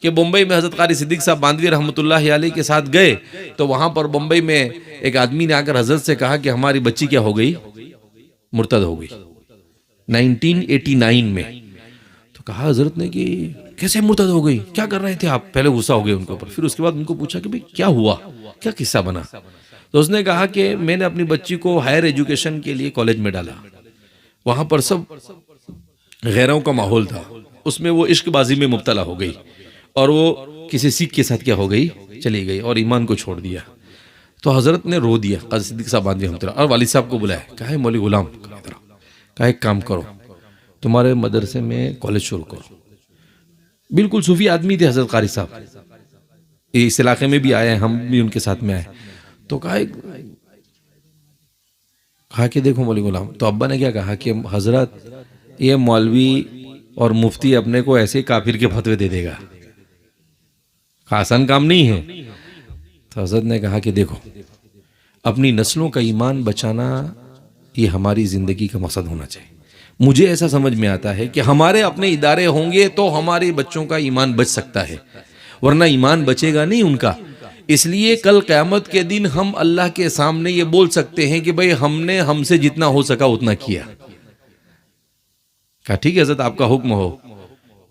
کہ بمبئی میں حضرت قاری صدیق صاحب باندھوی رحمۃ اللہ علیہ کے ساتھ گئے تو وہاں پر بمبئی میں ایک آدمی نے آ کر حضرت سے کہا کہ ہماری بچی کیا ہو گئی؟ مرتد ہو گئی 1989 میں. تو کہا حضرت نے کہ کیسے مرتد ہو گئی؟ کیا کر رہے تھے آپ؟ پہلے غصہ ہو گئے ان کے اوپر. پھر اس کے بعد ان کو پوچھا کہ بھئی کیا ہوا، کیا قصہ بنا؟ تو اس نے کہا کہ میں نے اپنی بچی کو ہائر ایجوکیشن کے لیے کالج میں ڈالا، وہاں پر سب غیروں کا ماحول تھا، اس میں وہ عشق بازی میں مبتلا ہو گئی اور وہ کسی سکھ کے ساتھ کیا ہو گئی؟ چلی گئی اور ایمان کو چھوڑ دیا. تو حضرت نے رو دیا قاضی صدیق صاحب باندھوی رحمۃ اللہ اور والد صاحب کو بلایا. کہا ہے مولوی غلام، کہا ایک کام کرو، تمہارے مدرسے میں کالج شروع کرو. بالکل صوفی آدمی تھے حضرت قاری صاحب، اس علاقے میں بھی آئے ہیں، ہم بھی ان کے ساتھ میں آئے. تو کہا کہ دیکھو مولوی غلام. تو ابا نے کیا کہا کہ حضرت یہ مولوی اور مفتی اپنے کو ایسے کافر کے فتوے دے دے گا، آسان کام نہیں ہے. تو حضرت نے کہا کہ دیکھو اپنی نسلوں کا ایمان بچانا یہ ہماری زندگی کا مقصد ہونا چاہیے. مجھے ایسا سمجھ میں آتا ہے کہ ہمارے اپنے ادارے ہوں گے تو ہمارے بچوں کا ایمان بچ سکتا ہے، ورنہ ایمان بچے گا نہیں ان کا. اس لیے کل قیامت کے دن ہم اللہ کے سامنے یہ بول سکتے ہیں کہ بھئی ہم نے ہم سے جتنا ہو سکا اتنا کیا. کہا ٹھیک ہے حضرت آپ کا حکم ہو.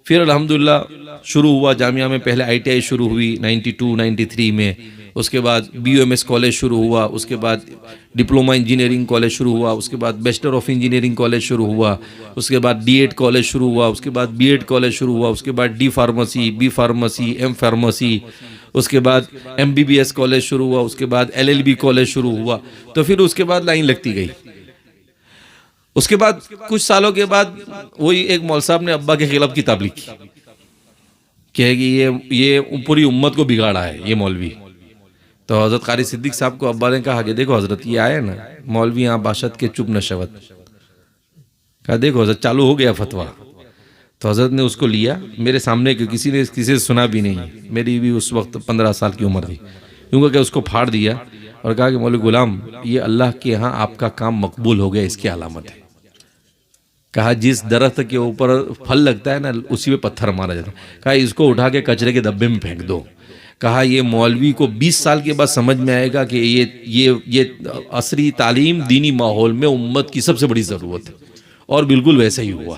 پھر الحمدللہ شروع ہوا جامعہ میں، پہلے ITI شروع ہوئی 92 93 میں، اس کے بعد BUMS کالج شروع ہوا، اس کے بعد ڈپلومہ انجینئرنگ کالج شروع ہوا، اس کے بعد بیچلر آف انجینئرنگ کالج شروع ہوا، اس کے بعد D.Ed کالج شروع ہوا، اس کے بعد B.Ed کالج شروع ہوا، اس کے بعد D pharmacy, B pharmacy, M pharmacy, اس کے بعد MBBS کالج شروع ہوا، اس کے بعد LLB کالج شروع ہوا. تو پھر اس کے بعد لائن لگتی گئی. اس کے بعد کچھ سالوں کے بعد وہی ایک مول صاحب نے ابا کے خلاف کتاب لکھی کہ یہ پوری امت کو بگاڑا ہے یہ مولوی. تو حضرت قاری صدیق صاحب کو ابا نے کہا کہ دیکھو حضرت یہ آئے نا مولوی یہاں باشد کے چپ نشوت. کہا دیکھو حضرت چالو ہو گیا فتویٰ. تو حضرت نے اس کو لیا میرے سامنے، کہ کسی سے سنا بھی نہیں، میری بھی اس وقت 15 سال کی عمر تھی، کیونکہ کہ اس کو پھاڑ دیا اور کہا کہ مولوی غلام یہ اللہ کے ہاں آپ کا کام مقبول ہو گیا، اس کی علامت ہے. کہا جس درخت کے اوپر پھل لگتا ہے نا اسی پہ پتھر مارا جاتا ہے. کہا اس کو اٹھا کے کچرے کے ڈبے میں پھینک دو. کہا یہ مولوی کو 20 سال کے بعد سمجھ میں آئے گا کہ یہ عصری تعلیم دینی ماحول میں امت کی سب سے بڑی ضرورت ہے. اور بالکل ویسا ہی ہوا.